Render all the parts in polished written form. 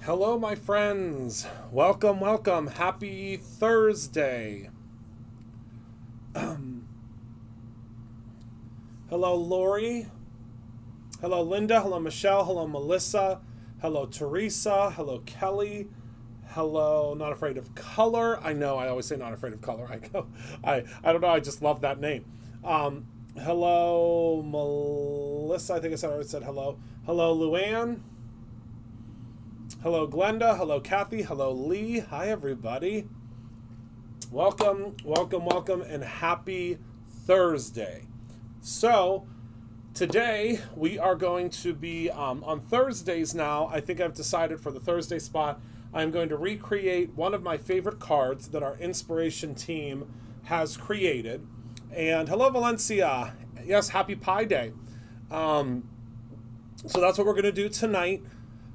Hello, my friends. Welcome, welcome. Happy Thursday. Hello, Lori. Hello, Linda. Hello, Michelle. Hello, Melissa. Hello, Teresa. Hello, Kelly. Hello, Not Afraid of Color. I know I always say Not Afraid of Color. I don't know. I just love that name. Hello, Melissa. I think I already said hello. Hello, Luann. Hello, Glenda. Hello, Kathy. Hello, Lee. Hi, everybody. Welcome, welcome, welcome, and happy Thursday. So, today we are going to be on Thursdays now. I think I've decided for the Thursday spot, I'm going to recreate one of my favorite cards that our inspiration team has created. And hello, Valencia. Yes, happy Pi Day. So that's what we're going to do tonight.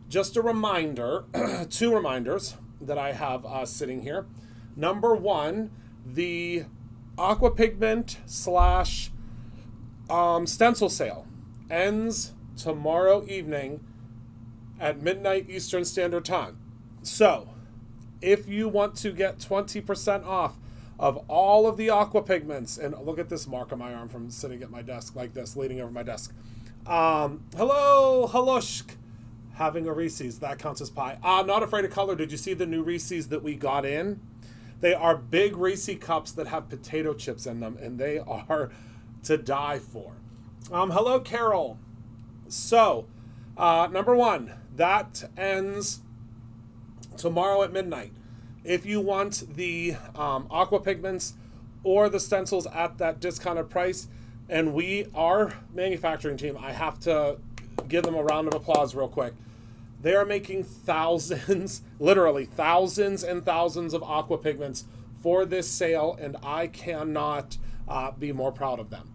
Just a reminder, two reminders that I have sitting here. Number one, the Aqua Pigment / stencil sale ends tomorrow evening at midnight Eastern Standard Time. So, if you want to get 20% off of all of the aqua pigments, and look at this mark on my arm from sitting at my desk like this, leaning over my desk. Hello, Halushk. Having a Reese's, that counts as pie. Not Afraid of Color. Did you see the new Reese's that we got in? They are big Reese cups that have potato chips in them, and they are to die for. Hello, Carol. So, number one, that ends tomorrow at midnight. If you want the aqua pigments or the stencils at that discounted price, and our manufacturing team, I have to give them a round of applause real quick. They are making thousands, literally thousands and thousands of aqua pigments for this sale, and I cannot be more proud of them.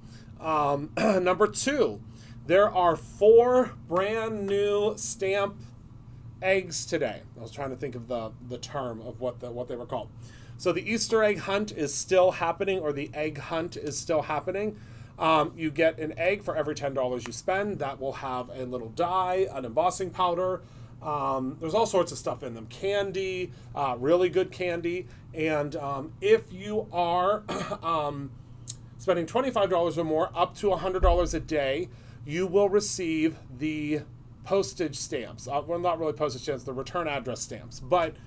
Number two, there are 4 brand new stamp eggs today. I was trying to think of the term of what they were called. So the Easter egg hunt is still happening, or the egg hunt is still happening. You get an egg for every $10 you spend. That will have a little die, an embossing powder. There's all sorts of stuff in them. Candy, really good candy. And if you are spending $25 or more, up to $100 a day, you will receive the postage stamps. Well, not really postage stamps, the return address stamps. But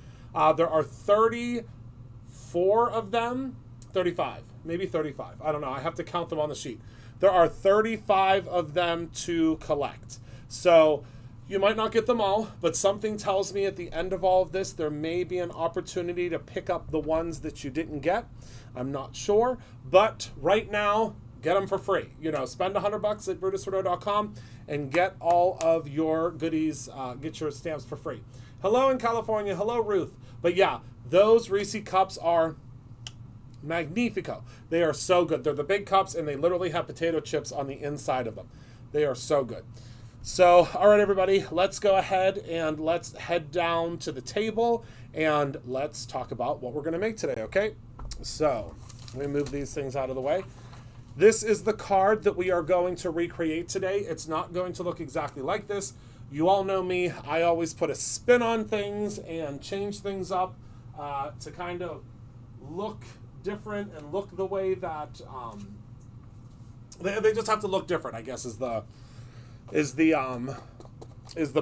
there are 34 of them. 35, maybe 35. I don't know. I have to count them on the sheet. There are 35 of them to collect. So you might not get them all, but something tells me at the end of all of this, there may be an opportunity to pick up the ones that you didn't get. I'm not sure, but right now, get them for free. You know, spend $100 at brutusfordot.com and get all of your goodies, get your stamps for free. Hello in California. Hello, Ruth. But yeah, those Reese cups are magnifico. They are so good. They're the big cups, and they literally have potato chips on the inside of them. They are so good. So, all right, everybody, let's go ahead and let's head down to the table, and let's talk about what we're going to make today, okay? So, let me move these things out of the way. This is the card that we are going to recreate today. It's not going to look exactly like this. You all know me. I always put a spin on things and change things up to kind of look different and look the way that they just have to look different, I guess, is the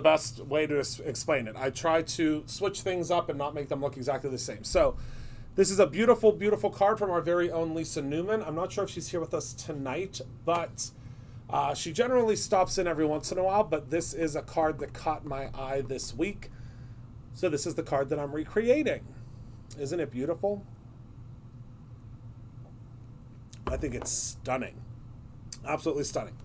best way to explain it. I try to switch things up and not make them look exactly the same. So this is a beautiful, beautiful card from our very own Lisa Newman. I'm not sure if she's here with us tonight, but she generally stops in every once in a while, but this is a card that caught my eye this week. So this is the card that I'm recreating. Isn't it beautiful? I think it's stunning. Absolutely stunning.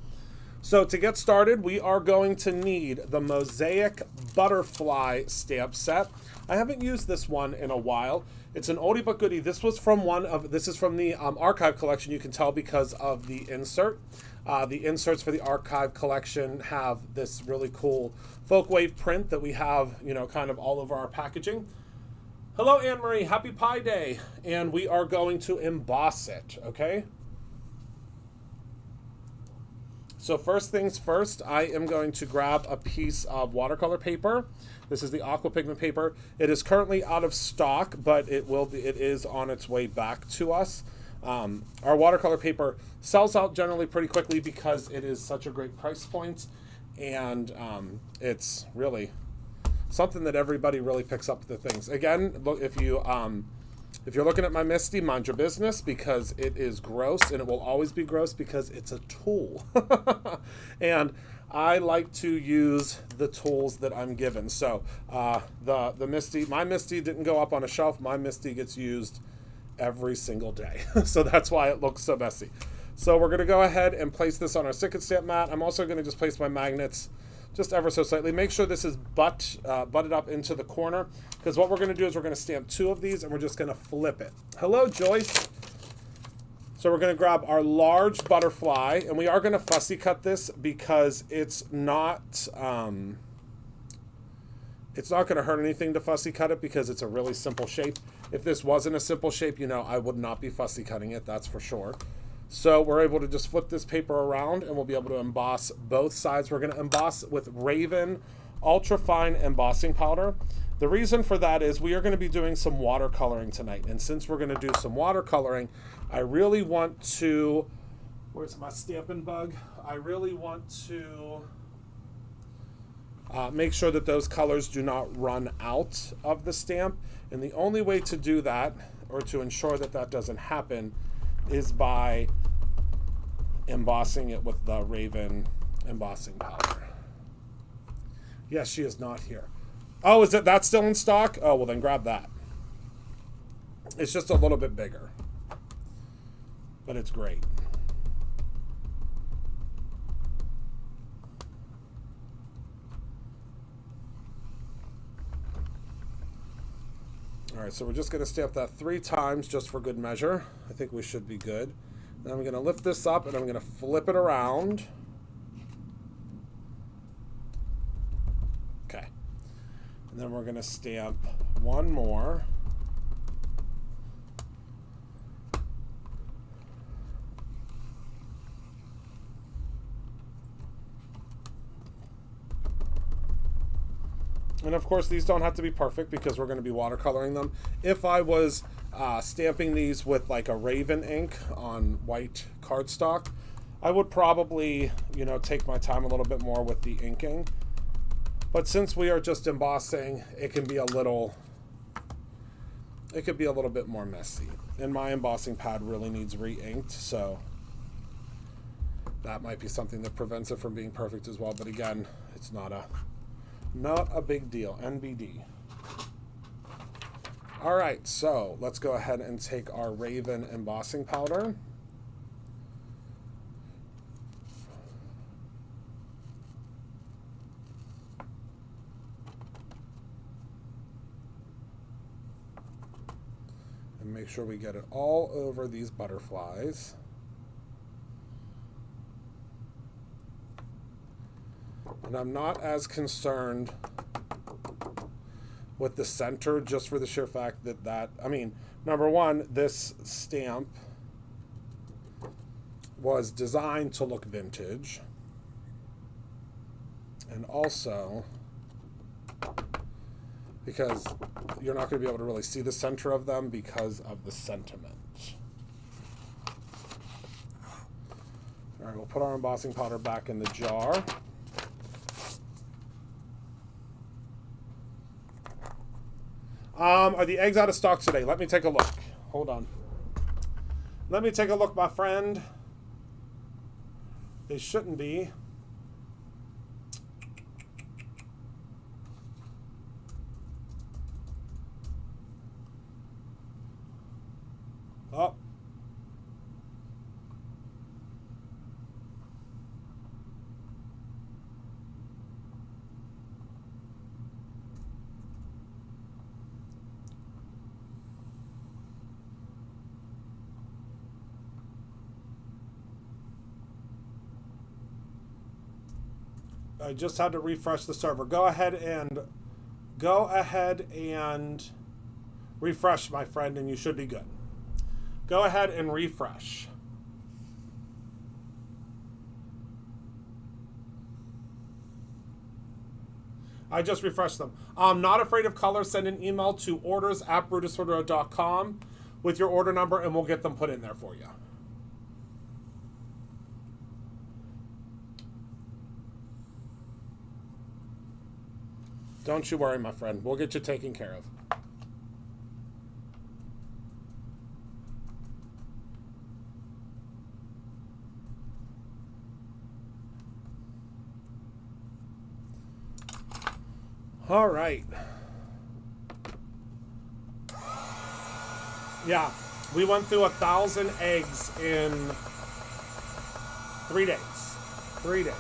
So to get started, we are going to need the Mosaic Butterfly stamp set. I haven't used this one in a while. It's an oldie but goodie. This is from the archive collection. You can tell because of the insert. The inserts for the archive collection have this really cool folk wave print that we have, you know, kind of all over our packaging. Hello, Anne Marie. Happy Pi Day. And we are going to emboss it, okay? So first things first, I am going to grab a piece of watercolor paper. This is the Aqua Pigment Paper. It is currently out of stock, but it is on its way back to us. Our watercolor paper sells out generally pretty quickly because it is such a great price point, and it's really something that everybody really picks up the things. Again, look, if you're looking at my Misty, mind your business, because it is gross, and it will always be gross because it's a tool. And I like to use the tools that I'm given. So the Misty, my Misty didn't go up on a shelf. My Misty gets used every single day. So that's why it looks so messy. So we're going to go ahead and place this on our Sicket Stamp mat. I'm also going to just place my magnets just ever so slightly. Make sure this is butted up into the corner, because what we're going to do is we're going to stamp 2 of these and we're just going to flip it. Hello, Joyce. So we're going to grab our large butterfly, and we are going to fussy cut this because it's not going to hurt anything to fussy cut it because it's a really simple shape. If this wasn't a simple shape, you know, I would not be fussy cutting it, that's for sure. So we're able to just flip this paper around and we'll be able to emboss both sides. We're going to emboss with Raven Ultra Fine Embossing Powder. The reason for that is we are going to be doing some watercoloring tonight. And since we're going to do some watercoloring, I really want to, where's my Stampin' Bug? I really want to make sure that those colors do not run out of the stamp. And the only way to do that, or to ensure that that doesn't happen, is by embossing it with the Raven embossing powder. Yes, she is not here. Oh, is that still in stock? Oh, well then grab that. It's just a little bit bigger, but it's great. All right, so we're just going to stamp that 3 times just for good measure. I think we should be good. Then I'm going to lift this up and I'm going to flip it around. Okay. And then we're going to stamp 1 more. And of course, these don't have to be perfect because we're going to be watercoloring them. If I was stamping these with like a Raven ink on white cardstock, I would probably, you know, take my time a little bit more with the inking. But since we are just embossing, it can be a little bit more messy. And my embossing pad really needs re-inked, so that might be something that prevents it from being perfect as well. But again, it's not a big deal. NBD. All right, so let's go ahead and take our Raven embossing powder. And make sure we get it all over these butterflies. And I'm not as concerned with the center, just for the sheer fact that I mean, number one, this stamp was designed to look vintage. And also because you're not going to be able to really see the center of them because of the sentiment. All right, we'll put our embossing powder back in the jar. Are the eggs out of stock today? Let me take a look. Hold on. Let me take a look, my friend. They shouldn't be. Oh. I just had to refresh the server. Go ahead and refresh, my friend, and you should be good. Go ahead and refresh. I just refreshed them. Not afraid of color. Send an email to orders@brutusfordero.com with your order number, and we'll get them put in there for you. Don't you worry, my friend. We'll get you taken care of. All right. Yeah, we went through 1,000 eggs in 3 days. 3 days.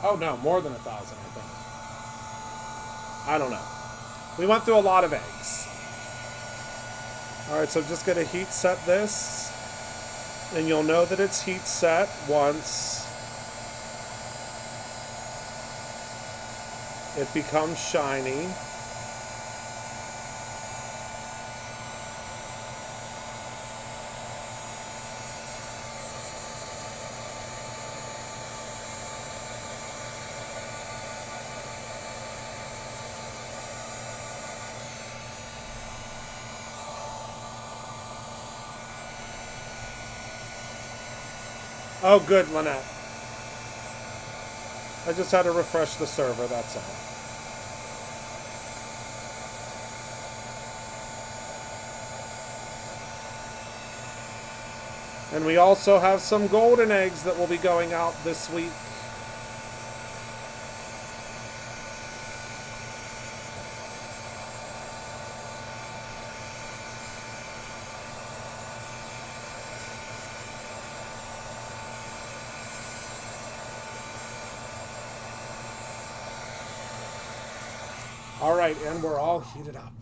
Oh no, more than 1,000, I think. I don't know. We went through a lot of eggs. All right, so I'm just going to heat set this, and you'll know that it's heat set once it becomes shiny. Oh, good, Lynette. I just had to refresh the server, that's all. And we also have some golden eggs that will be going out this week. All right, and we're all heated up.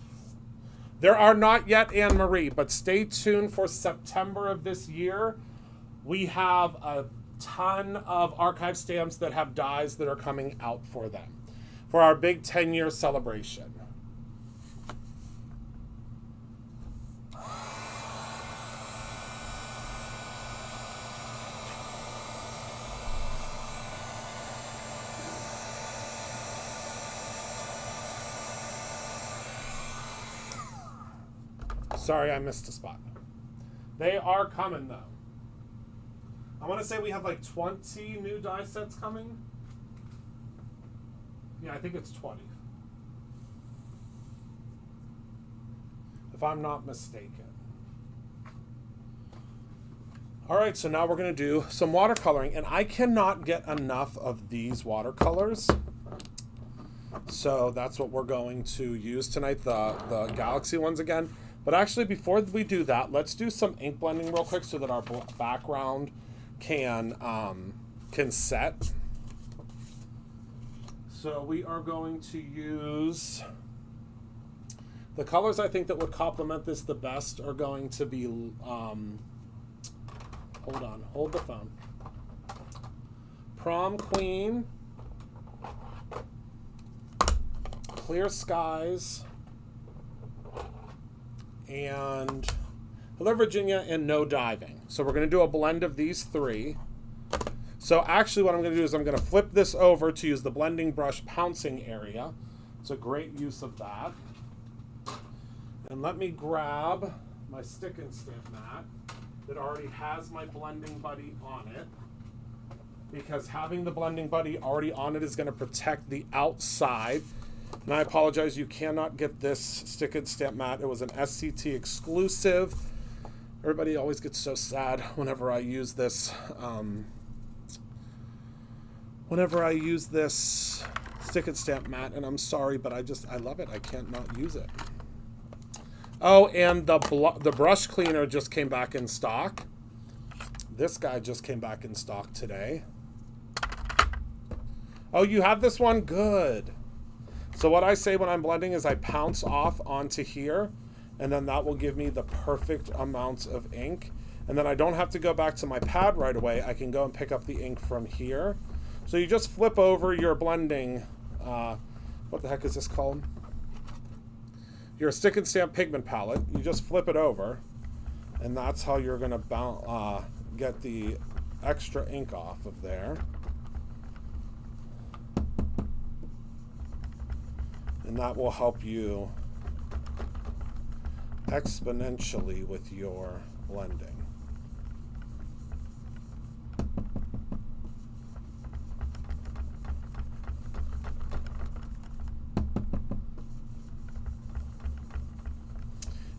There are not yet Anne Marie, but stay tuned for September of this year. We have a ton of archive stamps that have dies that are coming out for them, for our big 10-year celebration. Sorry, I missed a spot. They are coming, though. I want to say we have like 20 new die sets coming. Yeah, I think it's 20. If I'm not mistaken. All right, so now we're going to do some watercoloring. And I cannot get enough of these watercolors. So that's what we're going to use tonight, the Galaxy ones again. But actually, before we do that, let's do some ink blending real quick so that our background can set. So we are going to use the colors I think that would complement this the best are going to be, hold on, hold the phone. Prom Queen, Clear Skies, and Hello Virginia, and No Diving. So we're going to do a blend of these three. So actually what I'm going to do is I'm going to flip this over to use the blending brush pouncing area. It's a great use of that. And let me grab my stick and stamp mat that already has my blending buddy on it, because having the blending buddy already on it is going to protect the outside. And I apologize, you cannot get this stick and stamp mat. It was an SCT exclusive. Everybody always gets so sad whenever I use this. Whenever I use this stick and stamp mat, and I'm sorry, but I love it. I can't not use it. Oh, and the brush cleaner just came back in stock. This guy just came back in stock today. Oh, you have this one? Good. So what I say when I'm blending is I pounce off onto here, and then that will give me the perfect amount of ink. And then I don't have to go back to my pad right away. I can go and pick up the ink from here. So you just flip over your blending, what the heck is this called? Your stick and stamp pigment palette. You just flip it over, and that's how you're gonna get the extra ink off of there. And that will help you exponentially with your blending.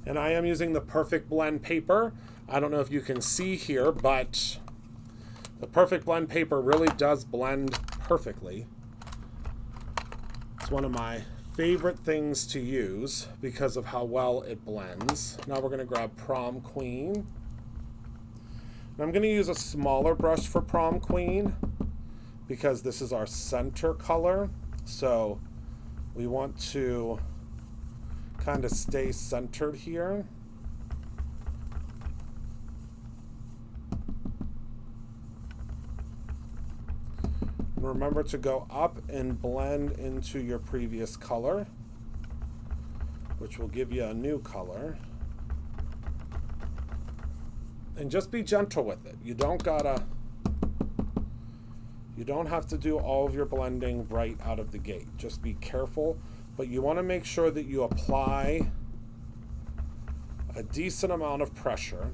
And I am using the Perfect Blend paper. I don't know if you can see here, but the Perfect Blend paper really does blend perfectly. It's one of my favorite things to use because of how well it blends. Now we're going to grab Prom Queen. And I'm going to use a smaller brush for Prom Queen because this is our center color. So we want to kind of stay centered here. And remember to go up and blend into your previous color, which will give you a new color. And just be gentle with it. You don't have to do all of your blending right out of the gate. Just be careful. But you want to make sure that you apply a decent amount of pressure,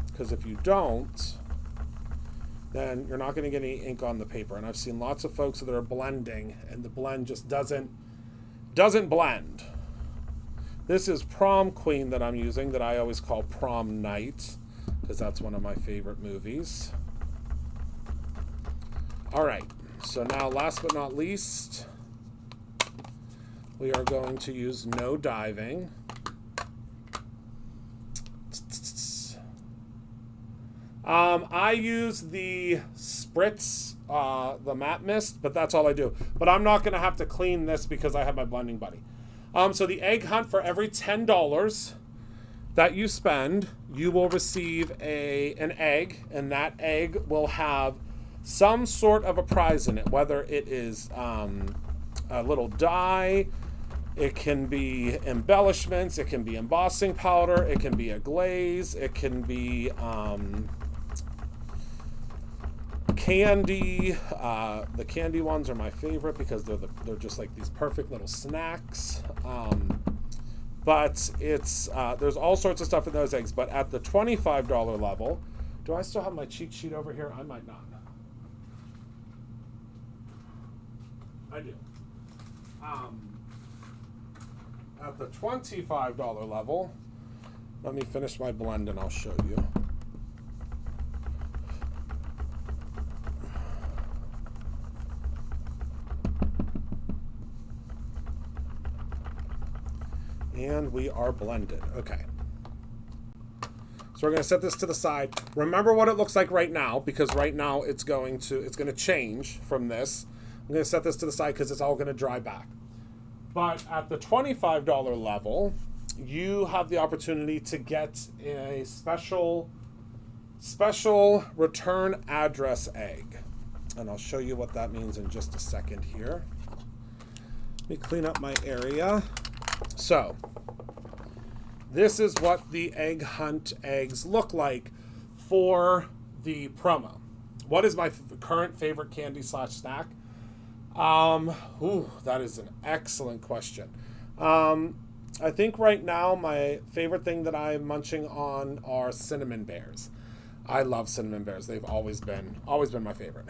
because if you don't, then you're not going to get any ink on the paper. And I've seen lots of folks that are blending and the blend just doesn't blend. This is Prom Queen that I'm using, that I always call Prom Night, because that's one of my favorite movies. All right, so now last but not least, we are going to use No Diving. I use the Spritz, the matte mist, but that's all I do. But I'm not going to have to clean this because I have my blending buddy. So the egg hunt, for every $10 that you spend, you will receive an egg, and that egg will have some sort of a prize in it, whether it is a little die, it can be embellishments, it can be embossing powder, it can be a glaze, it can be candy. The candy ones are my favorite because they're just like these perfect little snacks. But it's there's all sorts of stuff in those eggs. But at the $25 level, do I still have my cheat sheet over here? I might not. I do. At the $25 level, let me finish my blend and I'll show you. And we are blended. Okay. So we're going to set this to the side. Remember what it looks like right now, because right now it's going to change from this. I'm going to set this to the side because it's all going to dry back. But at the $25 level, you have the opportunity to get a special return address egg. And I'll show you what that means in just a second here. Let me clean up my area. So, this is what the Egg Hunt eggs look like for the promo. What is my current favorite candy / snack? That is an excellent question. I think right now my favorite thing that I'm munching on are cinnamon bears. I love cinnamon bears. They've always been my favorite.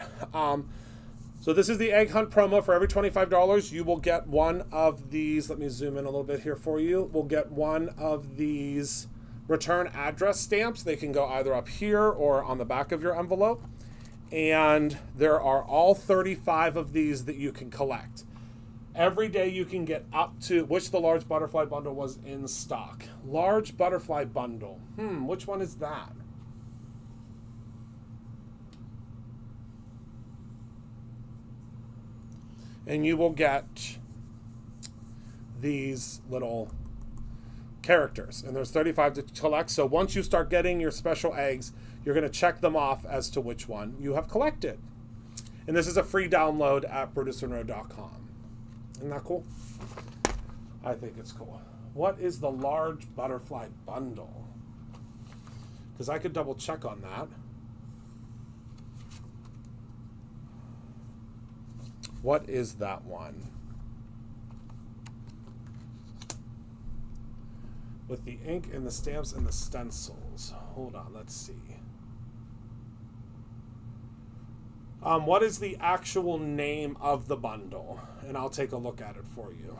So this is the Egg Hunt promo. For every $25, you will get one of these. Let me zoom in a little bit here for you. We'll get one of these return address stamps. They can go either up here or on the back of your envelope. And there are all 35 of these that you can collect. Every day you can get up to, which the large butterfly bundle was in stock. Large butterfly bundle. Which one is that? And you will get these little characters. And there's 35 to collect. So once you start getting your special eggs, you're going to check them off as to which one you have collected. And this is a free download at brutusmonroe.com. Isn't that cool? I think it's cool. What is the large butterfly bundle? Because I could double check on that. What is that one? With the ink and the stamps and the stencils. Hold on, let's see. What is the actual name of the bundle? And I'll take a look at it for you.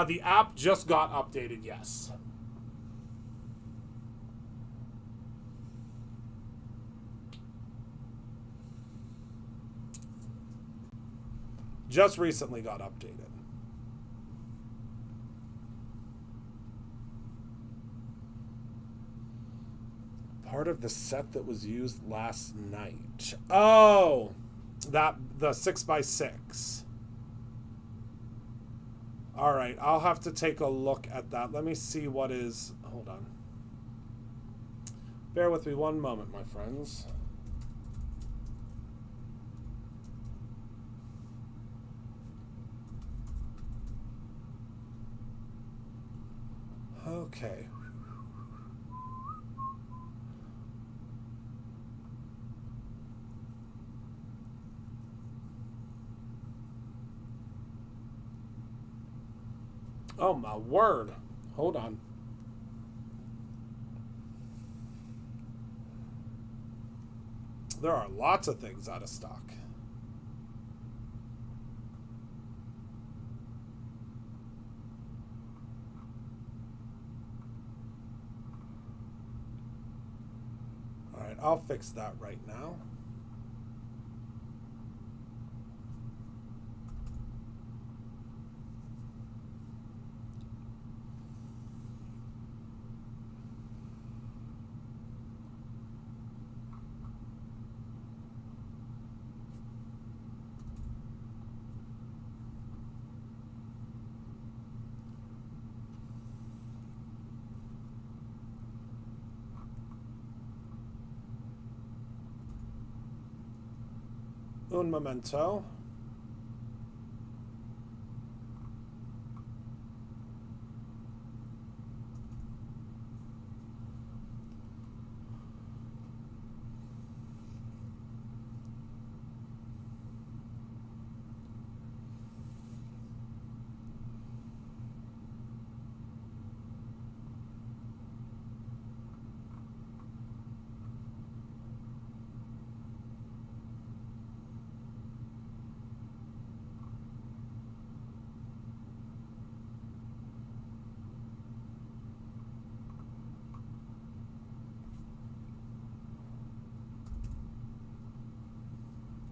The app just got updated, yes. Just recently got updated. Part of the set that was used last night. Oh, the 6x6. All right, I'll have to take a look at that. Let me see what is. Hold on. Bear with me one moment, my friends. Okay. Oh my word. Hold on. There are lots of things out of stock. All right, I'll fix that right now. Un momento.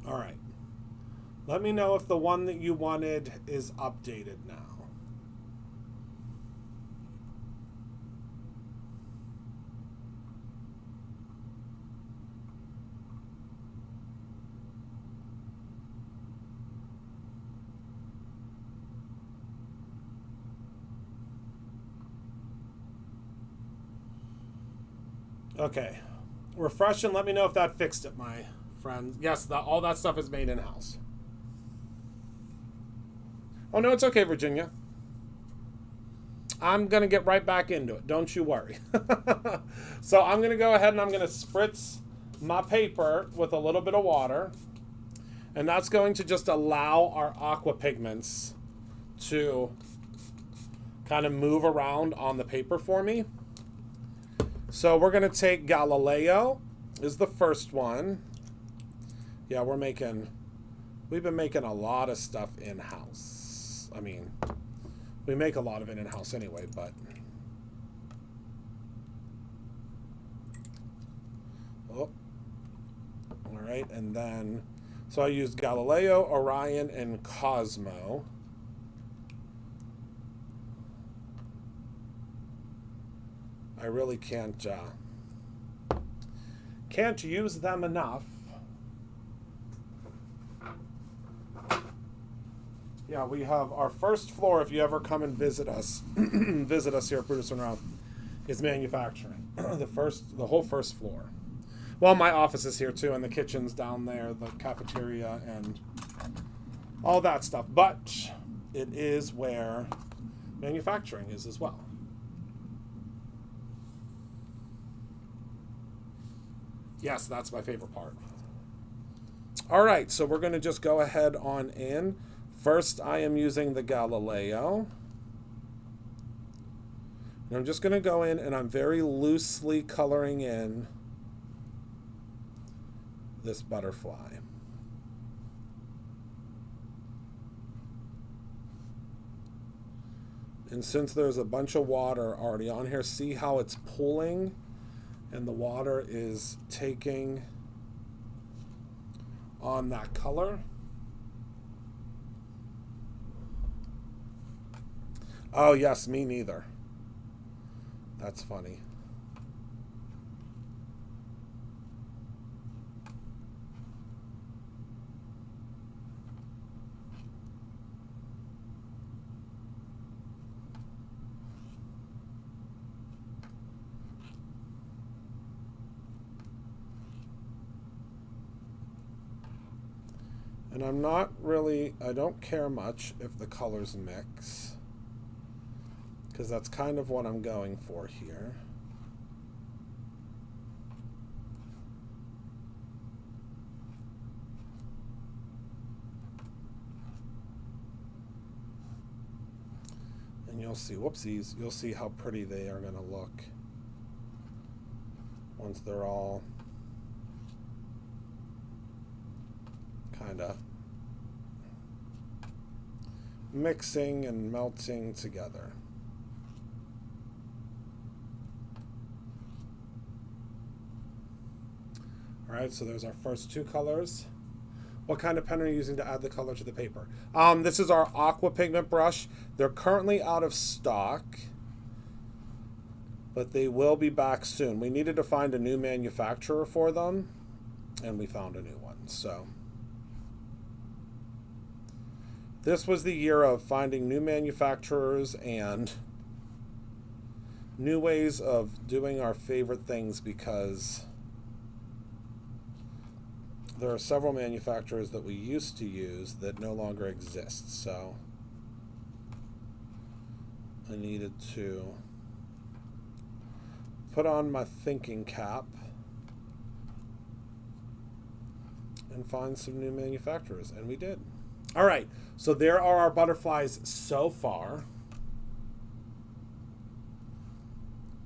All right. Let me know if the one that you wanted is updated now. Okay. Refresh and let me know if that fixed it, my friend. Yes, all that stuff is made in-house. Oh, no, it's okay, Virginia. I'm going to get right back into it. Don't you worry. So I'm going to go ahead and I'm going to spritz my paper with a little bit of water. And that's going to just allow our aqua pigments to kind of move around on the paper for me. So we're going to take Galileo is the first one. Yeah, we've been making a lot of stuff in-house. I mean, we make a lot of it in-house anyway, but... Oh. All right, and then... So I used Galileo, Orion, and Cosmo. I really can't use them enough. Yeah, we have our first floor, if you ever come and visit us, visit us here at Brutus and Ralph, is manufacturing. The whole first floor. Well, my office is here too, and the kitchen's down there, the cafeteria, and all that stuff. But it is where manufacturing is as well. Yes, that's my favorite part. All right, so we're going to just go ahead on in. First, I am using the Galileo. And I'm just going to go in and I'm very loosely coloring in this butterfly. And since there's a bunch of water already on here, see how it's pooling and the water is taking on that color? Oh yes, me neither. That's funny. And I don't care much if the colors mix, because that's kind of what I'm going for here. And you'll see, whoopsies, you'll see how pretty they are going to look once they're all kind of mixing and melting together. All right, so there's our first two colors. What kind of pen are you using to add the color to the paper? This is our Aqua Pigment brush. They're currently out of stock, but they will be back soon. We needed to find a new manufacturer for them, and we found a new one. So this was the year of finding new manufacturers and new ways of doing our favorite things, because there are several manufacturers that we used to use that no longer exist. So I needed to put on my thinking cap and find some new manufacturers, and we did. All right, so there are our butterflies so far.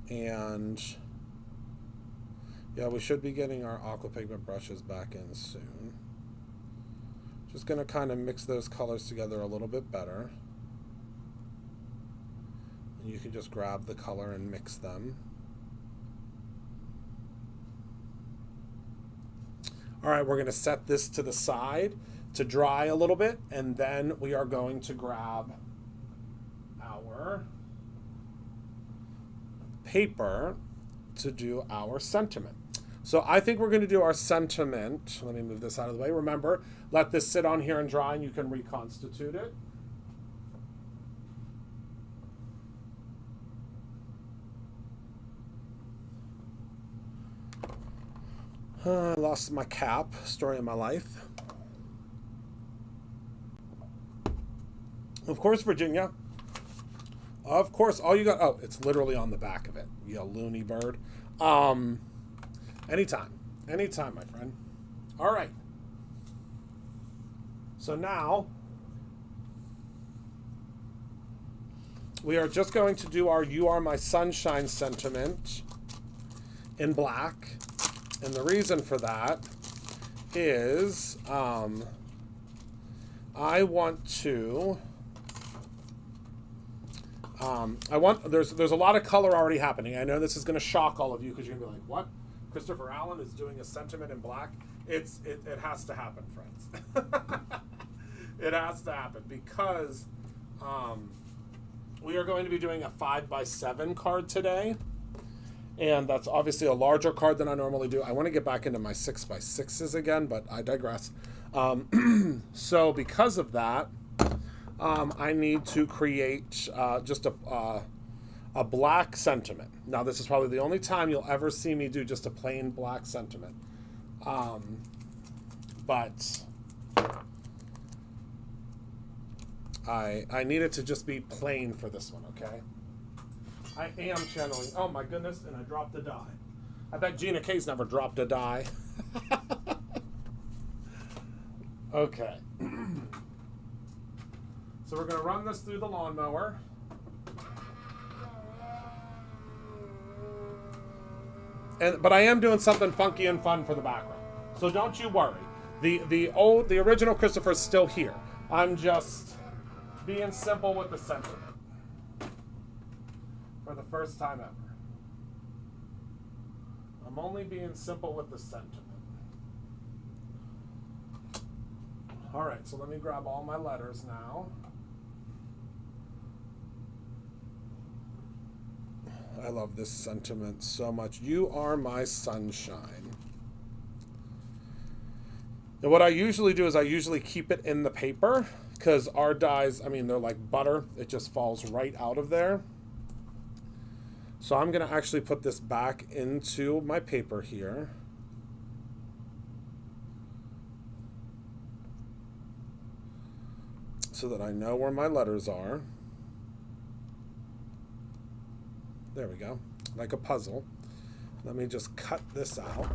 And yeah, we should be getting our aqua pigment brushes back in soon. Just going to kind of mix those colors together a little bit better. And you can just grab the color and mix them. All right, we're going to set this to the side to dry a little bit, and then we are going to grab our paper to do our sentiment. So I think we're going to do our sentiment. Let me move this out of the way. Remember, let this sit on here and dry, and you can reconstitute it. I lost my cap. Story of my life. Of course, Virginia. Of course, all you got... Oh, it's literally on the back of it. You loony bird. Anytime. Anytime, my friend. All right. So now, we are just going to do our You Are My Sunshine sentiment in black. And the reason for that is I want to... there's a lot of color already happening. I know this is going to shock all of you because you're going to be like, what? Christopher Allen is doing a sentiment in black? It has to happen, friends. It has to happen because we are going to be doing a 5x7 card today. And that's obviously a larger card than I normally do. I want to get back into my 6x6s again, but I digress. So because of that, I need to create just a black sentiment. Now, this is probably the only time you'll ever see me do just a plain black sentiment. But I need it to just be plain for this one, okay? I am channeling. Oh, my goodness, and I dropped a die. I bet Gina K's never dropped a die. Okay. So we're going to run this through the lawnmower. But I am doing something funky and fun for the background. So don't you worry. The original Christopher is still here. I'm just being simple with the sentiment. For the first time ever. I'm only being simple with the sentiment. All right, so let me grab all my letters now. I love this sentiment so much. You are my sunshine. And what I usually do is I usually keep it in the paper because our dies, I mean, they're like butter. It just falls right out of there. So I'm going to actually put this back into my paper here. So that I know where my letters are. There we go. Like a puzzle. Let me just cut this out.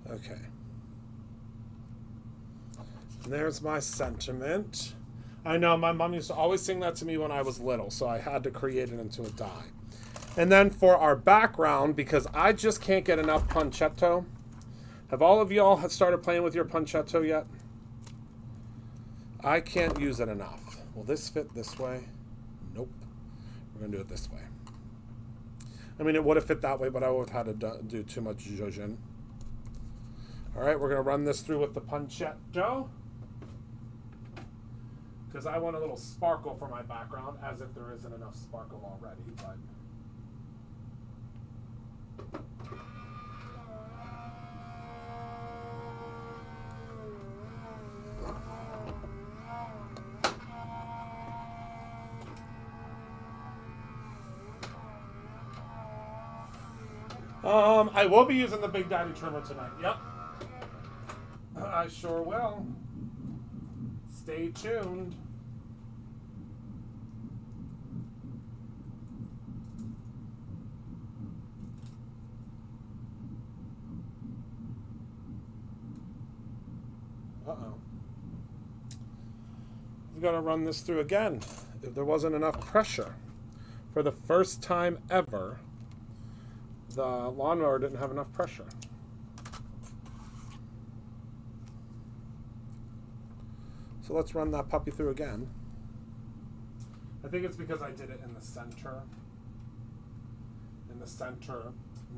Okay. And there's my sentiment. I know my mom used to always sing that to me when I was little, so I had to create it into a die. And then for our background, because I just can't get enough pancetto. Have all of y'all started playing with your pancetto yet? I can't use it enough. Will this fit this way? Nope. We're going to do it this way. I mean, it would have fit that way, but I would have had to do too much zhuzhin. All right, we're going to run this through with the pancetto. Because I want a little sparkle for my background, as if there isn't enough sparkle already, but... I will be using the Big Daddy trimmer tonight. Yep. I sure will. Stay tuned. Uh-oh. We've got to run this through again. If there wasn't enough pressure. For the first time ever, the lawnmower didn't have enough pressure. So let's run that puppy through again. I think it's because I did it in the center. In the center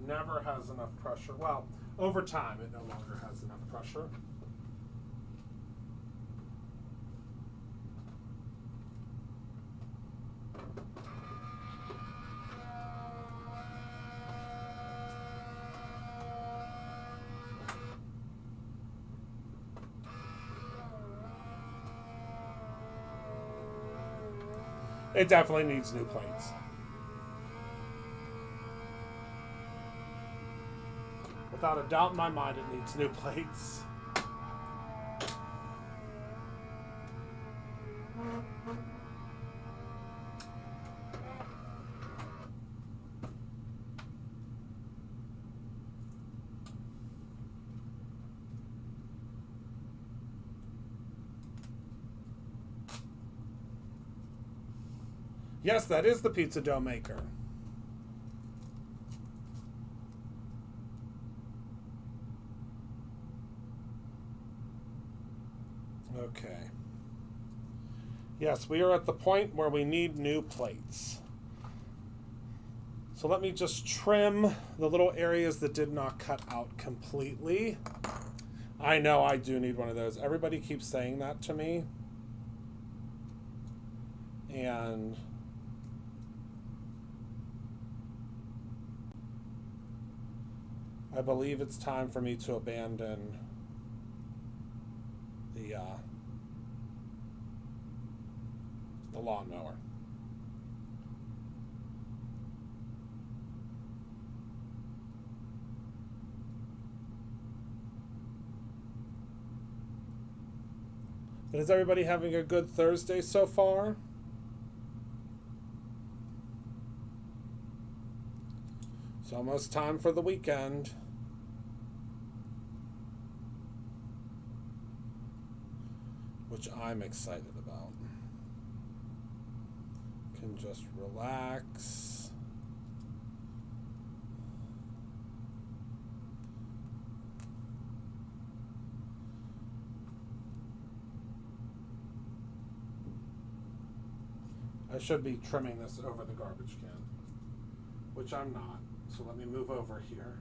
never has enough pressure. Well, over time it no longer has enough pressure. It definitely needs new plates. Without a doubt in my mind, it needs new plates. Yes, that is the pizza dough maker. Okay. Yes, we are at the point where we need new plates. So let me just trim the little areas that did not cut out completely. I know I do need one of those. Everybody keeps saying that to me. And I believe it's time for me to abandon the lawnmower. But is everybody having a good Thursday so far? It's almost time for the weekend. Which I'm excited about. Can just relax. I should be trimming this over the garbage can, which I'm not. So let me move over here.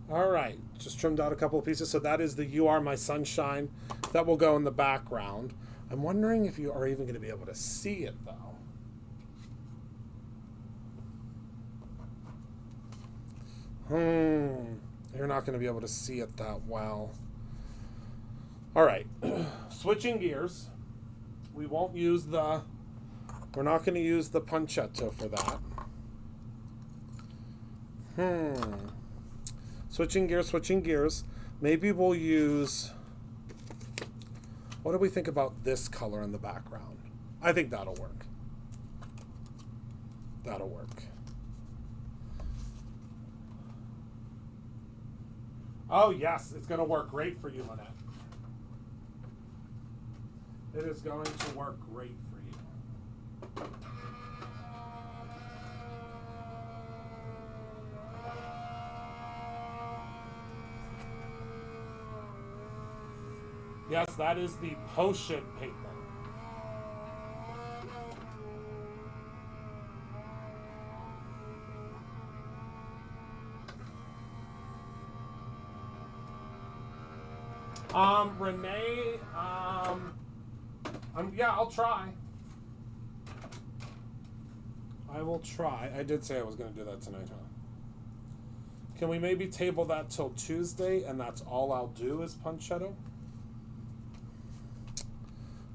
All right, just trimmed out a couple of pieces. So that is the You Are My Sunshine. That will go in the background. I'm wondering if you are even going to be able to see it, though. You're not going to be able to see it that well. All right, switching gears. We won't use the... We're not going to use the pancetto for that. Switching gears. Maybe we'll use... What do we think about this color in the background? I think that'll work. That'll work. Oh, yes, it's going to work great for you, Lynette. It is going to work great for you. Yes, that is the potion paper. Renee, yeah, I'll try. I will try. I did say I was going to do that tonight, huh? Can we maybe table that till Tuesday, and that's all I'll do is pancetto?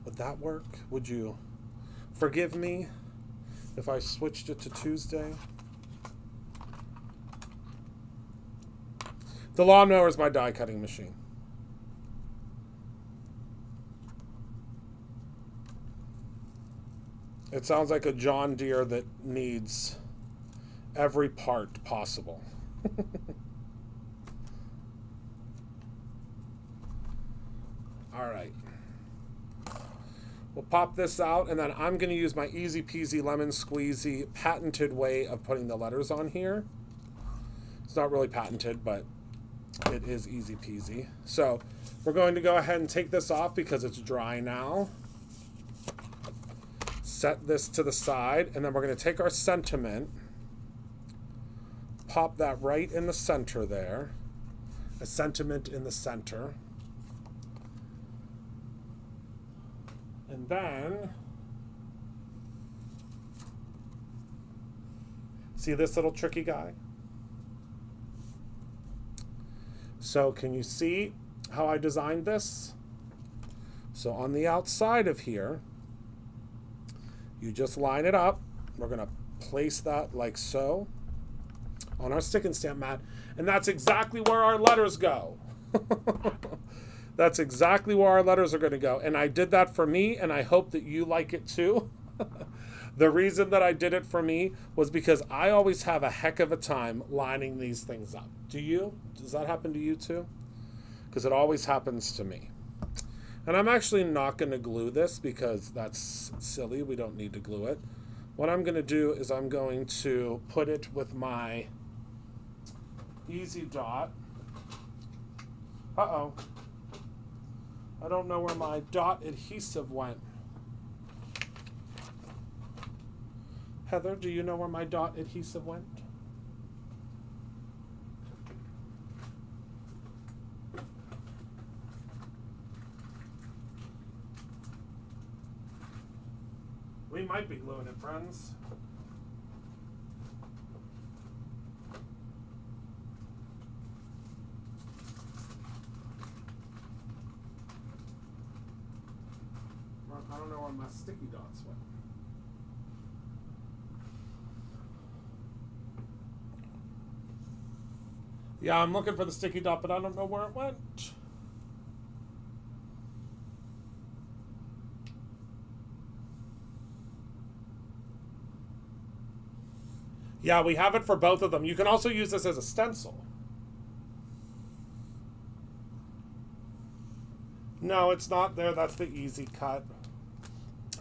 Would that work? Would you forgive me if I switched it to Tuesday? The lawnmower is my die cutting machine. It sounds like a John Deere that needs every part possible. All right. We'll pop this out, and then I'm going to use my easy peasy lemon squeezy patented way of putting the letters on here. It's not really patented, but it is easy peasy. So we're going to go ahead and take this off because it's dry now. Set this to the side, and then we're going to take our sentiment, pop that right in the center there, a sentiment in the center. And then, see this little tricky guy? So can you see how I designed this? So on the outside of here, you just line it up. We're going to place that like so on our stick and stamp mat. And that's exactly where our letters go. That's exactly where our letters are going to go. And I did that for me, and I hope that you like it too. The reason that I did it for me was because I always have a heck of a time lining these things up. Do you? Does that happen to you too? Because it always happens to me. And I'm actually not going to glue this because that's silly. We don't need to glue it. What I'm going to do is I'm going to put it with my Easy Dot. Uh-oh. I don't know where my dot adhesive went. Heather, do you know where my dot adhesive went? We might be gluing it, friends. I don't know where my sticky dots went. Yeah, I'm looking for the sticky dot, but I don't know where it went. Yeah, we have it for both of them. You can also use this as a stencil. No, it's not there. That's the easy cut.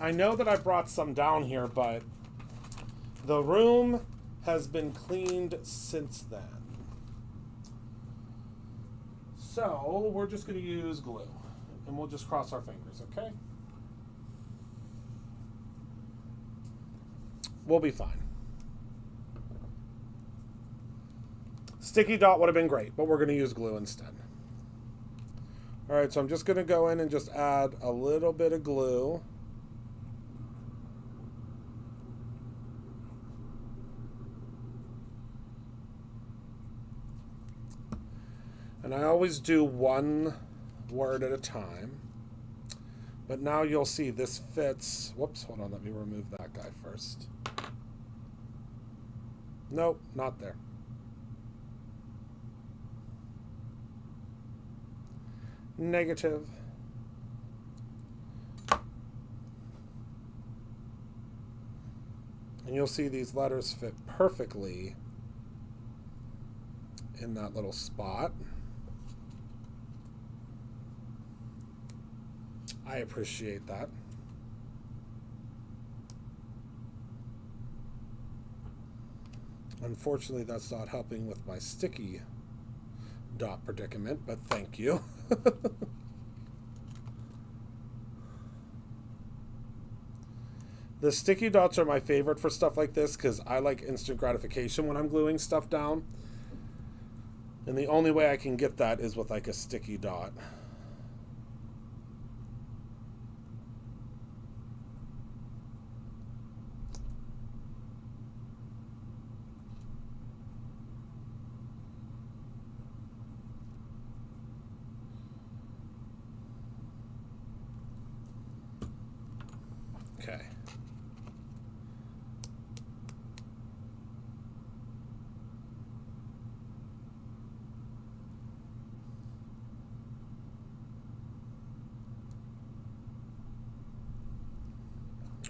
I know that I brought some down here, but the room has been cleaned since then. So we're just going to use glue, and we'll just cross our fingers, okay? We'll be fine. Sticky dot would have been great, but we're going to use glue instead. All right, so I'm just going to go in and just add a little bit of glue. And I always do one word at a time. But now you'll see this fits. Whoops, hold on, let me remove that guy first. Nope, not there. Negative. And you'll see these letters fit perfectly in that little spot. I appreciate that. Unfortunately, that's not helping with my sticky dot predicament, but thank you. The sticky dots are my favorite for stuff like this because I like instant gratification when I'm gluing stuff down. And the only way I can get that is with like a sticky dot. Okay.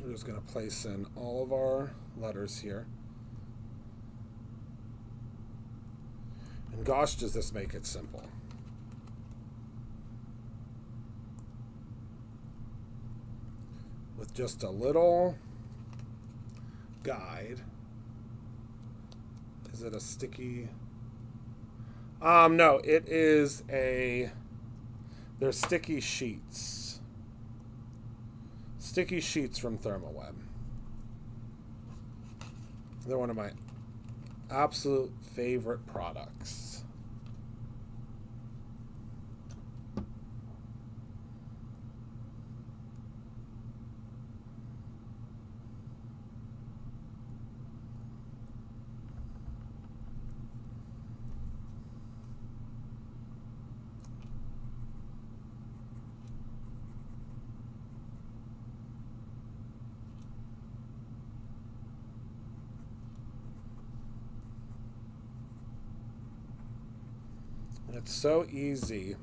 We're just going to place in all of our letters here. And gosh, does this make it simple. With just a little guide. Is it a sticky? No, it is a, they're sticky sheets. Sticky sheets from Thermoweb. They're one of my absolute favorite products. And it's so easy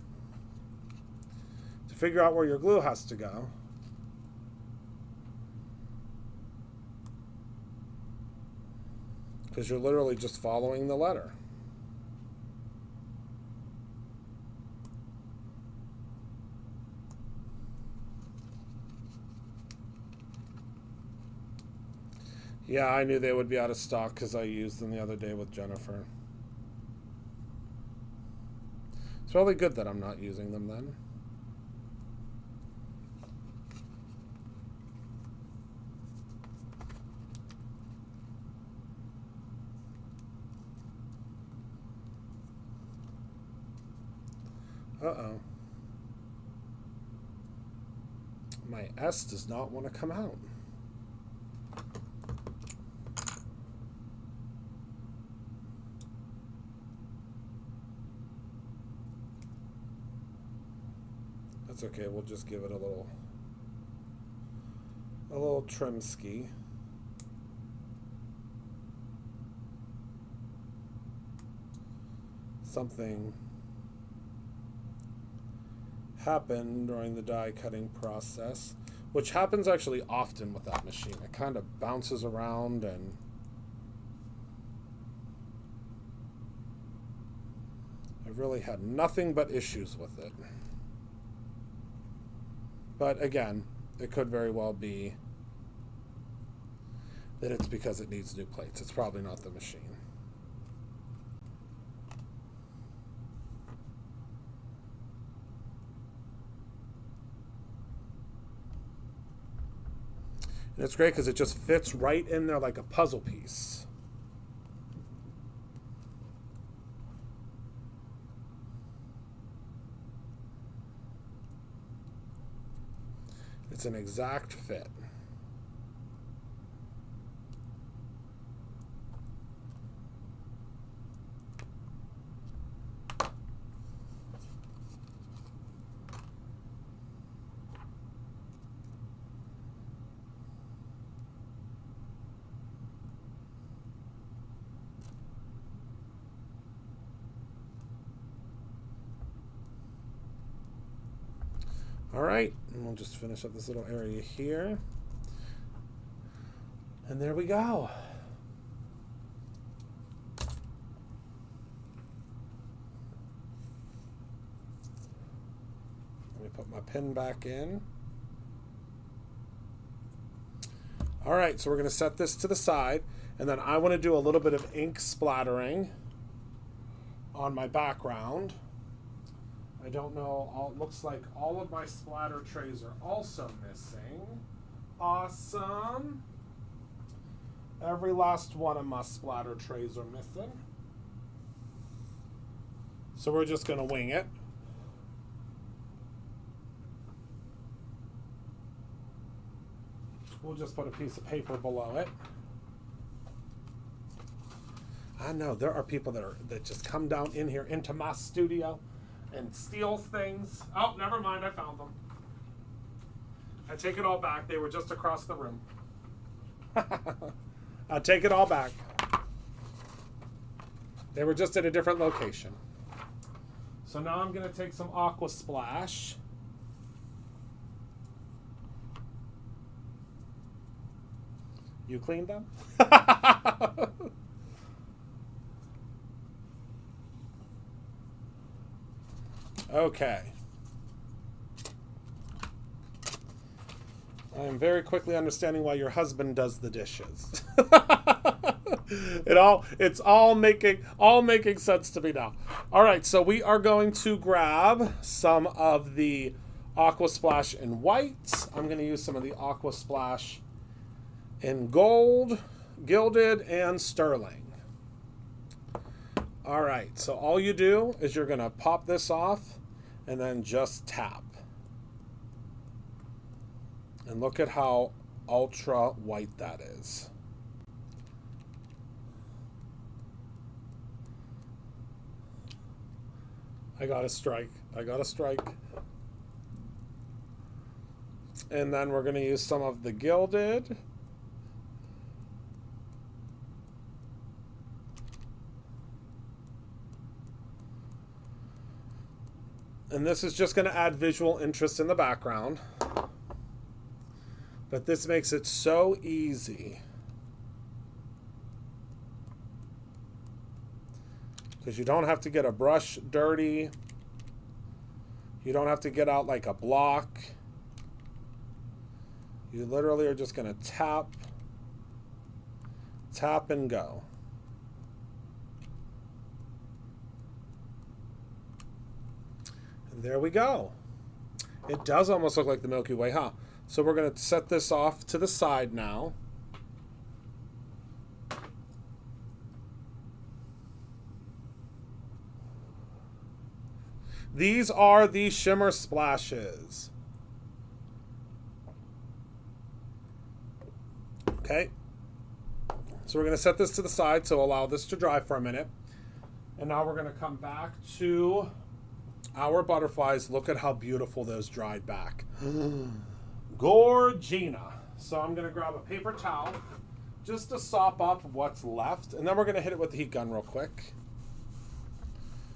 to figure out where your glue has to go. Because you're literally just following the letter. Yeah, I knew they would be out of stock because I used them the other day with Jennifer. It's probably good that I'm not using them then. Uh-oh. My S does not want to come out. That's okay, we'll just give it a little trim ski. Something happened during the die cutting process, which happens actually often with that machine. It kind of bounces around, and I've really had nothing but issues with it. But again, it could very well be that it's because it needs new plates. It's probably not the machine. And it's great because it just fits right in there like a puzzle piece. It's an exact fit. All right, and we'll just finish up this little area here. And there we go. Let me put my pin back in. All right, so we're going to set this to the side, and then I want to do a little bit of ink splattering on my background. I don't know, it looks like all of my splatter trays are also missing. Awesome. Every last one of my splatter trays are missing. So we're just going to wing it. We'll just put a piece of paper below it. I know there are people that just come down in here into my studio and steal things. Oh, never mind, I found them. I take it all back. They were just across the room. I take it all back. They were just at a different location. So now I'm going to take some Aqua Splash. You cleaned them? Okay. I am very quickly understanding why your husband does the dishes. It's all making sense to me now. All right, so we are going to grab some of the Aqua Splash in white. I'm going to use some of the Aqua Splash in gold, gilded, and sterling. All right, so all you do is you're going to pop this off and then just tap. And look at how ultra white that is. I got a strike. I got a strike. And then we're going to use some of the gilded. And this is just going to add visual interest in the background. But this makes it so easy. Because you don't have to get a brush dirty. You don't have to get out like a block. You literally are just going to tap, tap, and go. And there we go. It does almost look like the Milky Way, huh? So we're going to set this off to the side now. These are the shimmer splashes. Okay. So we're going to set this to the side to allow this to dry for a minute. And now we're going to come back to our butterflies. Look at how beautiful those dried back. Gina. So I'm going to grab a paper towel just to sop up what's left. And then we're going to hit it with the heat gun real quick.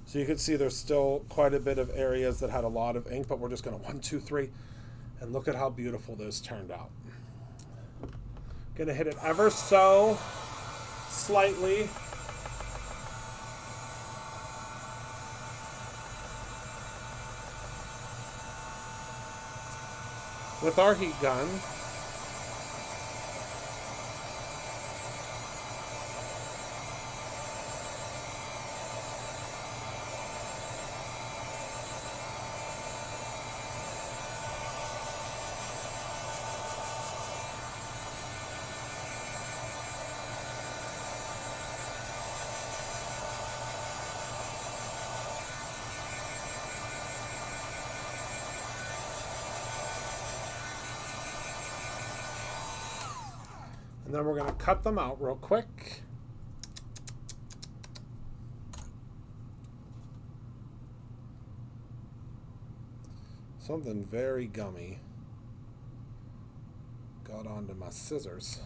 So you can see there's still quite a bit of areas that had a lot of ink, but we're just going to 1, 2, 3. And look at how beautiful those turned out. Going to hit it ever so slightly. With our heat gun. And then we're going to cut them out real quick. Something very gummy got onto my scissors.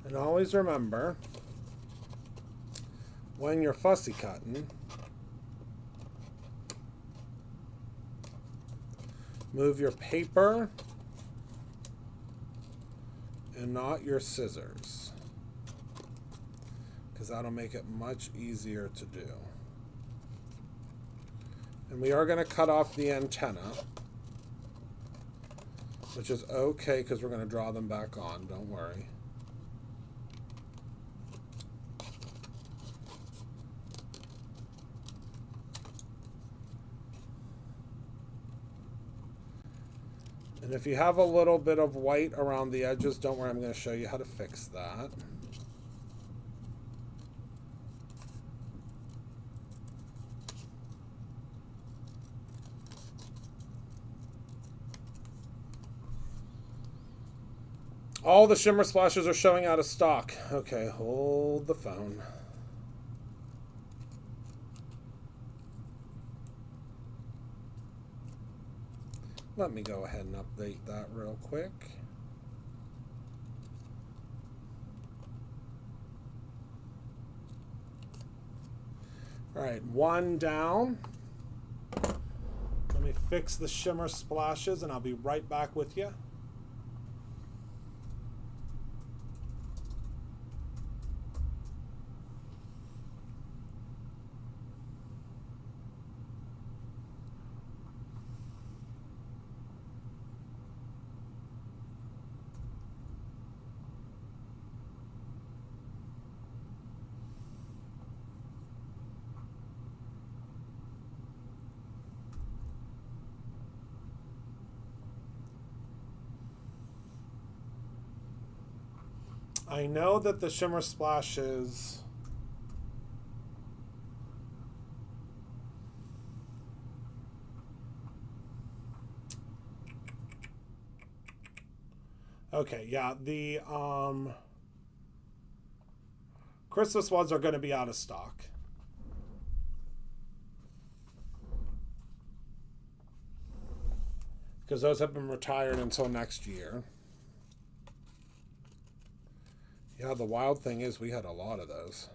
And always remember, when you're fussy cutting, move your paper and not your scissors, because that'll make it much easier to do. And we are going to cut off the antenna, which is okay because we're going to draw them back on, don't worry. And if you have a little bit of white around the edges, don't worry, I'm going to show you how to fix that. All the shimmer splashes are showing out of stock. Okay, hold the phone. Let me go ahead and update that real quick. All right, one down. Let me fix the shimmer splashes and I'll be right back with you. I know that the shimmer splashes okay, yeah, the Christmas ones are going to be out of stock. Because those have been retired until next year. Yeah, the wild thing is we had a lot of those.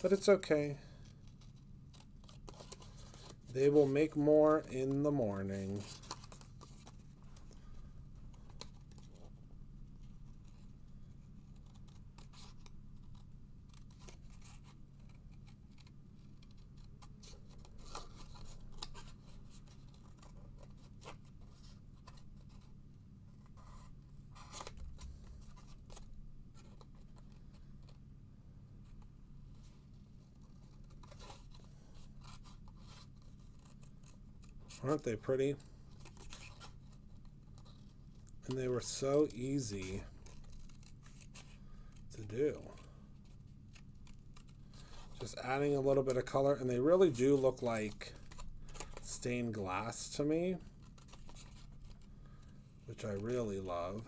But it's okay. They will make more in the morning. Aren't they pretty? And they were so easy to do. Just adding a little bit of color, and they really do look like stained glass to me, which I really love.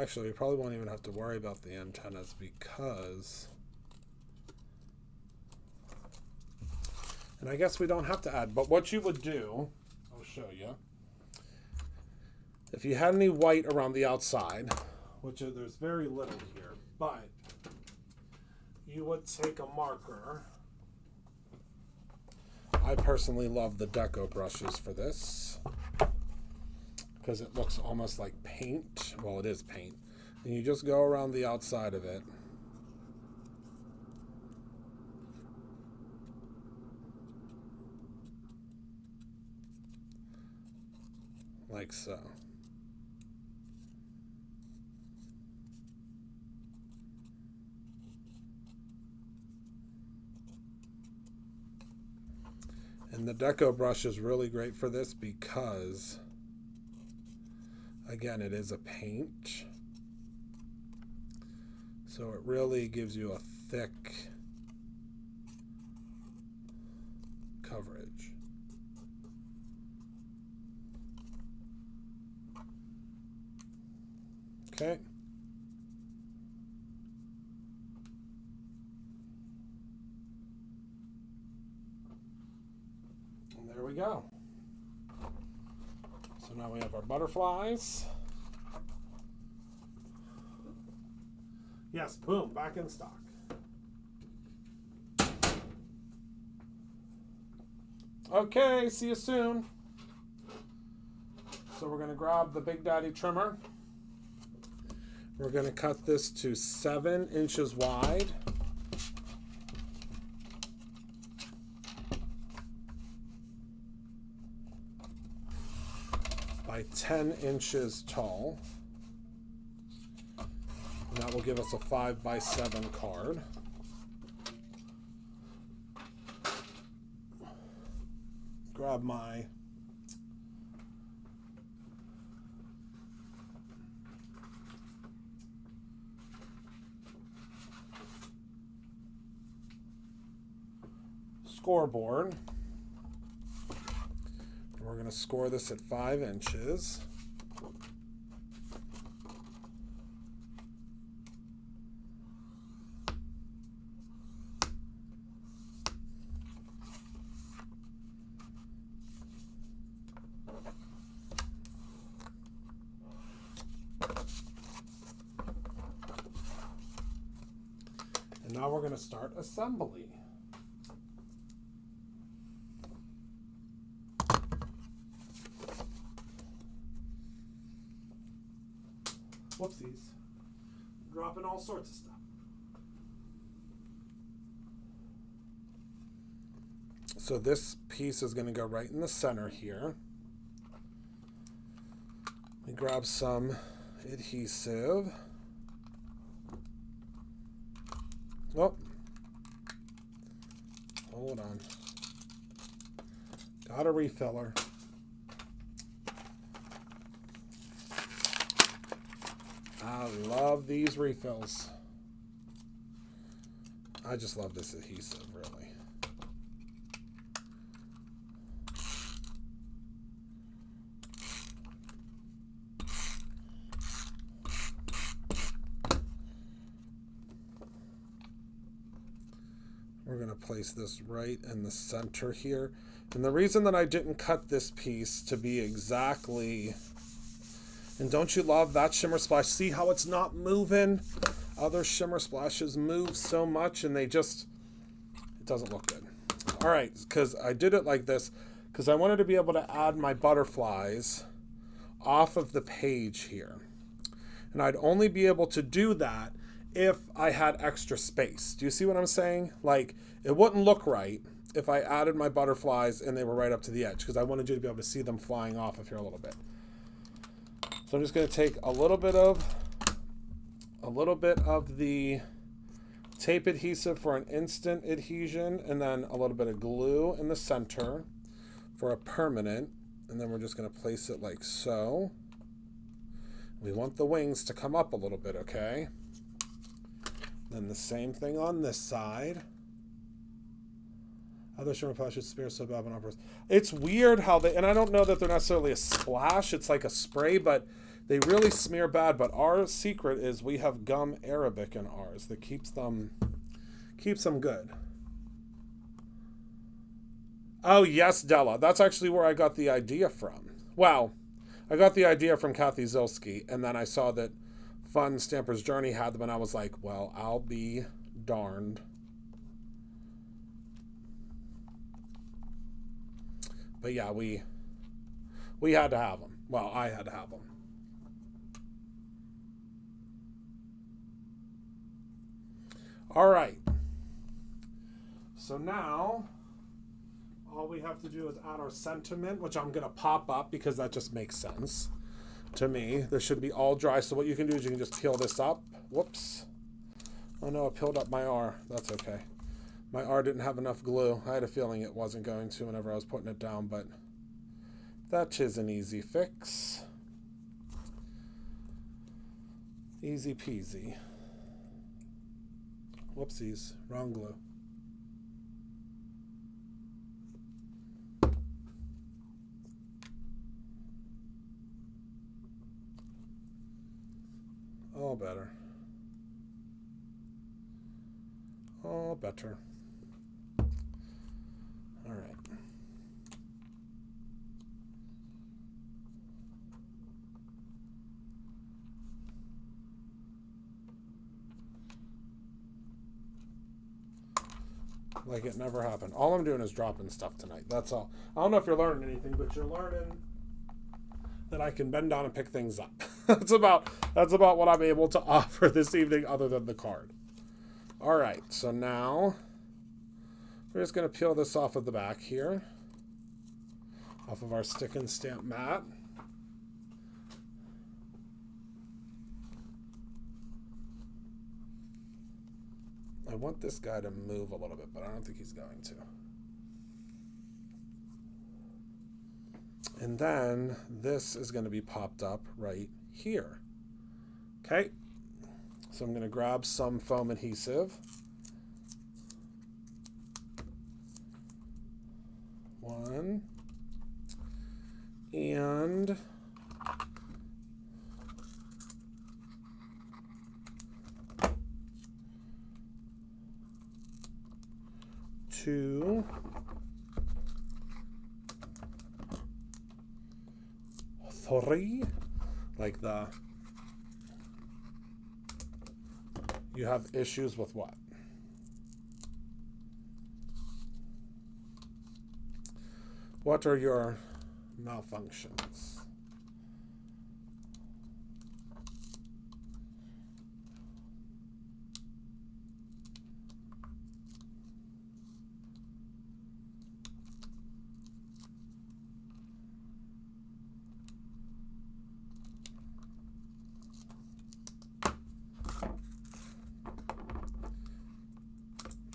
Actually, we probably won't even have to worry about the antennas because... And I guess we don't have to add, but what you would do, I'll show you. If you had any white around the outside, which there's very little here, but you would take a marker. I personally love the deco brushes for this because it looks almost like paint. Well, it is paint. And you just go around the outside of it. Like so. And the deco brush is really great for this because, again, it is a paint. So it really gives you a thick coverage. Okay. And there we go. So now we have our butterflies. Yes, boom, back in stock. Okay, see you soon. So we're going to grab the Big Daddy trimmer. We're going to cut this to 7 inches wide. By 10 inches tall. And that will give us a 5x7 card. Grab my scoreboard. We're going to score this at 5 inches. And now we're going to start assembly. Whoopsies. Dropping all sorts of stuff. So this piece is going to go right in the center here. We grab some adhesive. Oh. Hold on. Got a refiller. I love these refills. I just love this adhesive, really. We're going to place this right in the center here. And the reason that I didn't cut this piece to be exactly... And don't you love that shimmer splash? See how it's not moving? Other shimmer splashes move so much and they just... It doesn't look good. All right, because I did it like this because I wanted to be able to add my butterflies off of the page here. And I'd only be able to do that if I had extra space. Do you see what I'm saying? Like, it wouldn't look right if I added my butterflies and they were right up to the edge, because I wanted you to be able to see them flying off of here a little bit. So I'm just going to take a little bit of the tape adhesive for an instant adhesion, and then a little bit of glue in the center for a permanent, and then we're just going to place it like so. We want the wings to come up a little bit, okay? Then the same thing on this side. Other shimmer splashes smear so bad when uppers. It's weird how they, and I don't know that they're necessarily a splash, it's like a spray, but they really smear bad. But our secret is we have gum arabic in ours that keeps them good. Oh yes, Della. That's actually where I got the idea from. Well, I got the idea from Kathy Zilski, and then I saw that Fun Stamper's Journey had them, and I was like, well, I'll be darned. But yeah, we had to have them. Well, I had to have them. All right. So now, all we have to do is add our sentiment, which I'm going to pop up because that just makes sense to me. This should be all dry. So what you can do is you can just peel this up. Whoops. Oh no, I peeled up my R. That's okay. My R didn't have enough glue. I had a feeling it wasn't going to whenever I was putting it down, but that is an easy fix. Easy peasy. Whoopsies, wrong glue. All better. All better. All right. Like it never happened. All I'm doing is dropping stuff tonight. That's all. I don't know if you're learning anything, but you're learning that I can bend down and pick things up. That's about what I'm able to offer this evening other than the card. All right, so now we're just going to peel this off of the back here, off of our stick and stamp mat. I want this guy to move a little bit, but I don't think he's going to. And then this is going to be popped up right here. Okay. So I'm going to grab some foam adhesive. One. And two. Three. Like the... You have issues with what? What are your malfunctions?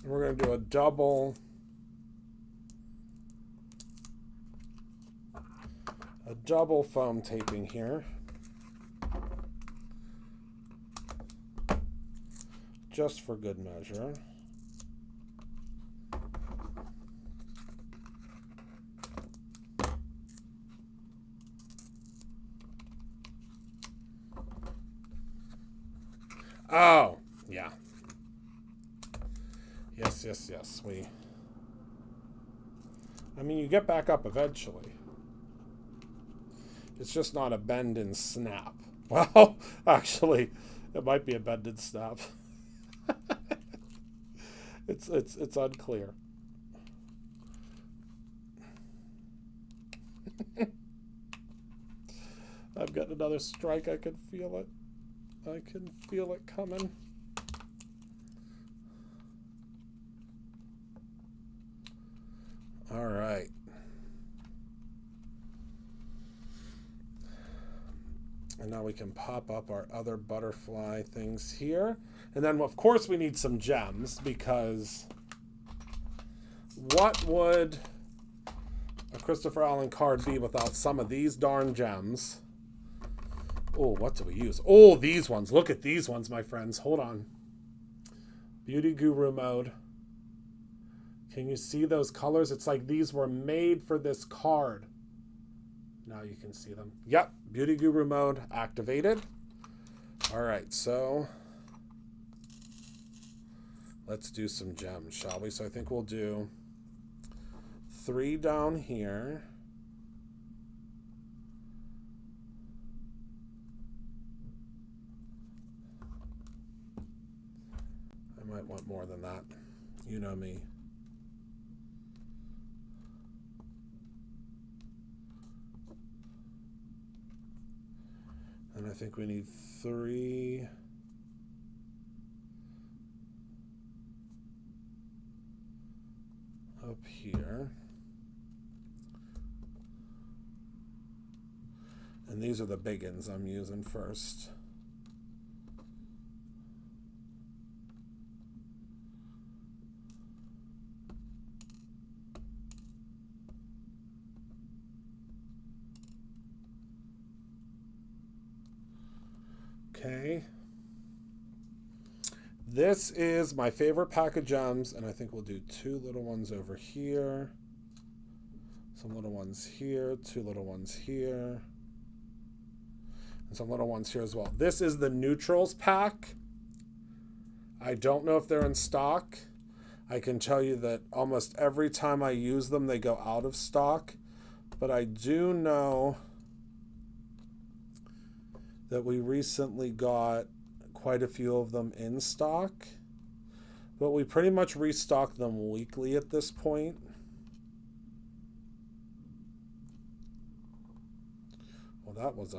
We're going to do a double foam taping here. Just for good measure. Oh, yeah. Yes, yes, yes. I mean, you get back up eventually. It's just not a bend and snap. Well, actually, it might be a bend and snap. It's unclear. I've got another strike. I can feel it. I can feel it coming. All right. And now we can pop up our other butterfly things here. And then, of course, we need some gems, because what would a Christopher Allen card be without some of these darn gems? Oh, what do we use? Oh, these ones. Look at these ones, my friends. Hold on. Beauty Guru mode. Can you see those colors? It's like these were made for this card. Now you can see them. Yep, Beauty Guru mode activated. All right, so let's do some gems, shall we? So I think we'll do 3 down here. I might want more than that. You know me. And I think we need 3 up here. And these are the big ones I'm using first. Okay. This is my favorite pack of gems, and I think we'll do 2 little ones over here. Some little ones here, 2 little ones here. And some little ones here as well. This is the neutrals pack. I don't know if they're in stock. I can tell you that almost every time I use them, they go out of stock. But I do know that we recently got quite a few of them in stock. But we pretty much restock them weekly at this point. Well, that was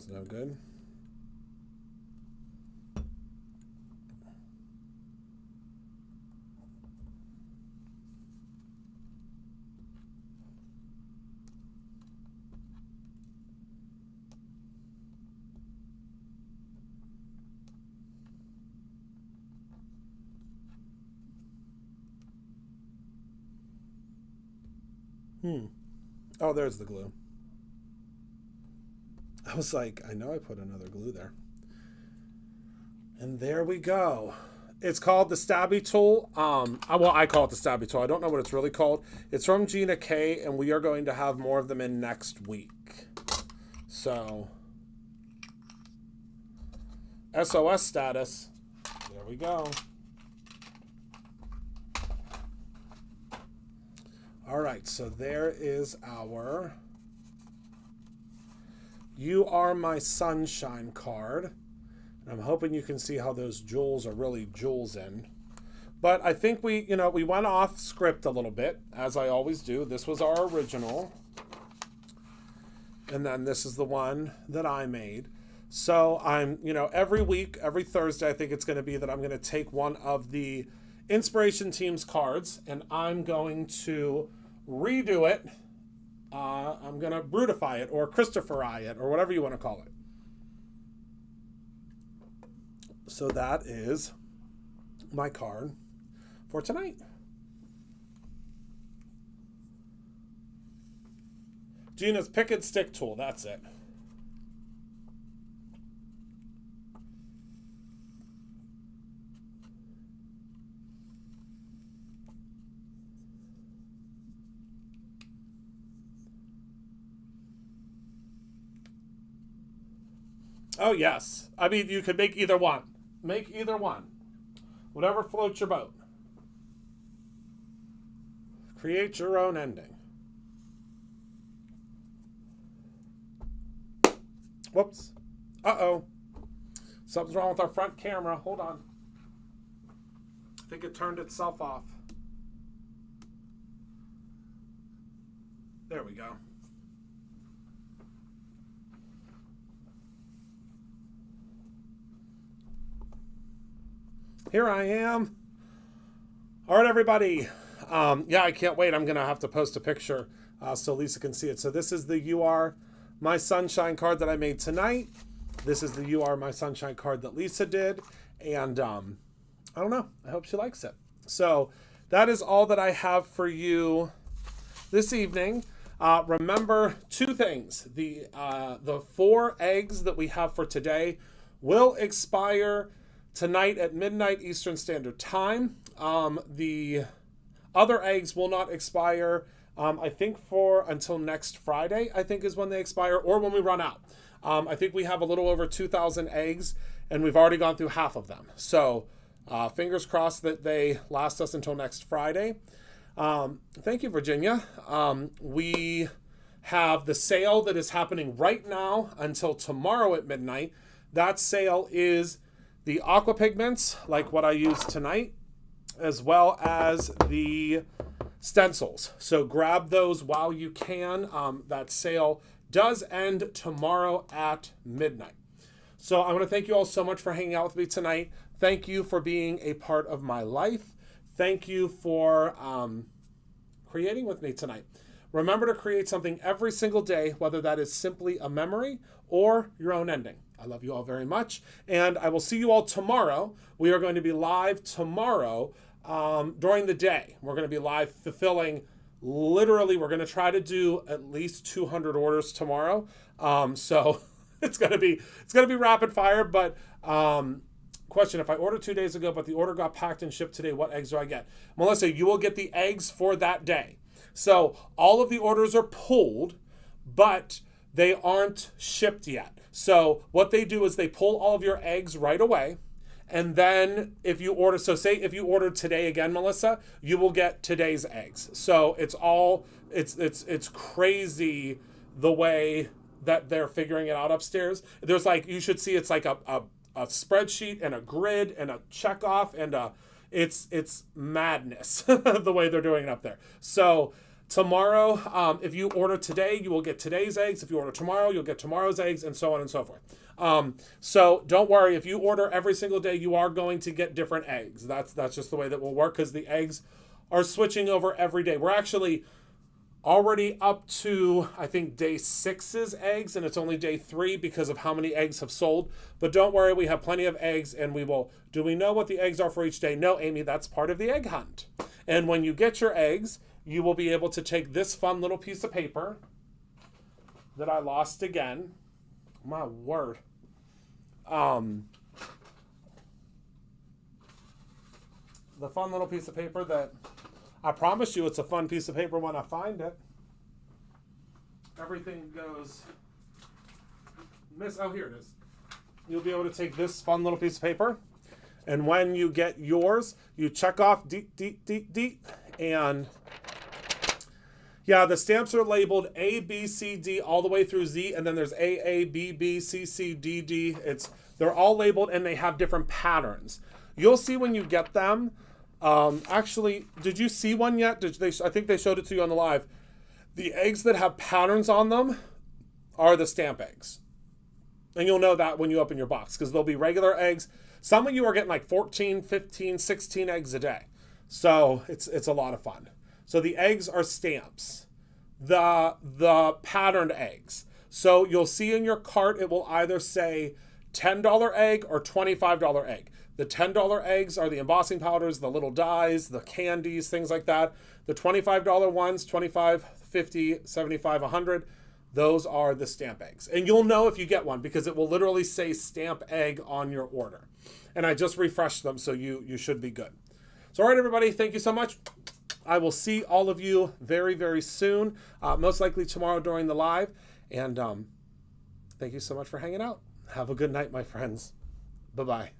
no good. Oh, there's the glue. I was like, I know I put another glue there. And there we go. It's called the Stabby Tool. Well, I call it the Stabby Tool. I don't know what it's really called. It's from Gina K, and we are going to have more of them in next week. So, SOS status. There we go. All right, so there is our You Are My Sunshine card. And I'm hoping you can see how those jewels are really jewels in. But I think we went off script a little bit, as I always do. This was our original. And then this is the one that I made. So I'm, every week, every Thursday, I think it's going to be that I'm going to take one of the Inspiration Team's cards, and I'm going to redo it. I'm going to brutify it, or Christopher-I it, or whatever you want to call it. So that is my card for tonight. Gina's Pick and Stick tool, that's it. Oh, yes. I mean, you could make either one. Make either one. Whatever floats your boat. Create your own ending. Whoops. Uh-oh. Something's wrong with our front camera. Hold on. I think it turned itself off. There we go. Here I am. All right, everybody. Yeah, I can't wait. I'm going to have to post a picture so Lisa can see it. So this is the You Are My Sunshine card that I made tonight. This is the You Are My Sunshine card that Lisa did. And I don't know. I hope she likes it. So that is all that I have for you this evening. Remember two things. The 4 eggs that we have for today will expire tonight at midnight Eastern Standard Time. The other eggs will not expire, I think, until next Friday, I think is when they expire, or when we run out. I think we have a little over 2,000 eggs, and we've already gone through half of them. So fingers crossed that they last us until next Friday. Thank you, Virginia. We have the sale that is happening right now until tomorrow at midnight. That sale is the aqua pigments, like what I used tonight, as well as the stencils. So grab those while you can. That sale does end tomorrow at midnight. So I want to thank you all so much for hanging out with me tonight. Thank you for being a part of my life. Thank you for creating with me tonight. Remember to create something every single day, whether that is simply a memory or your own ending. I love you all very much, and I will see you all tomorrow. We are going to be live tomorrow during the day. We're going to be live fulfilling, literally, we're going to try to do at least 200 orders tomorrow. So it's going to be rapid fire, but question, if I ordered 2 days ago, but the order got packed and shipped today, what eggs do I get? Melissa, you will get the eggs for that day. So all of the orders are pulled, but they aren't shipped yet. So what they do is they pull all of your eggs right away. And then if you order, so say if you ordered today again, Melissa, you will get today's eggs. So it's crazy the way that they're figuring it out upstairs. There's like, you should see it's like a spreadsheet and a grid and a check off and it's madness the way they're doing it up there. So tomorrow, if you order today, you will get today's eggs. If you order tomorrow, you'll get tomorrow's eggs, and so on and so forth. So don't worry, if you order every single day, you are going to get different eggs. That's just the way that will work, because the eggs are switching over every day. We're actually already up to, I think, day 6's eggs, and it's only day 3 because of how many eggs have sold. But don't worry, we have plenty of eggs, and we will. Do we know what the eggs are for each day? No, Amy, that's part of the egg hunt. And when you get your eggs, you will be able to take this fun little piece of paper that I lost again. My word. The fun little piece of paper that I promise you it's a fun piece of paper when I find it. Everything goes miss. Oh, here it is. You'll be able to take this fun little piece of paper, and when you get yours, you check off D, and yeah, the stamps are labeled A, B, C, D all the way through Z, and then there's A, B, B, C, C, D, D. They're all labeled, and they have different patterns. You'll see when you get them. Actually, did you see one yet? I think they showed it to you on the live. The eggs that have patterns on them are the stamp eggs. And you'll know that when you open your box, because there'll be regular eggs. Some of you are getting like 14, 15, 16 eggs a day. So it's a lot of fun. So the eggs are stamps. The patterned eggs. So you'll see in your cart, it will either say $10 egg or $25 egg. The $10 eggs are the embossing powders, the little dies, the candies, things like that. The $25 ones, $25, $50, $75, $100, those are the stamp eggs. And you'll know if you get one because it will literally say stamp egg on your order. And I just refreshed them, so you should be good. So all right, everybody, thank you so much. I will see all of you very, very soon, most likely tomorrow during the live. And thank you so much for hanging out. Have a good night, my friends. Bye-bye.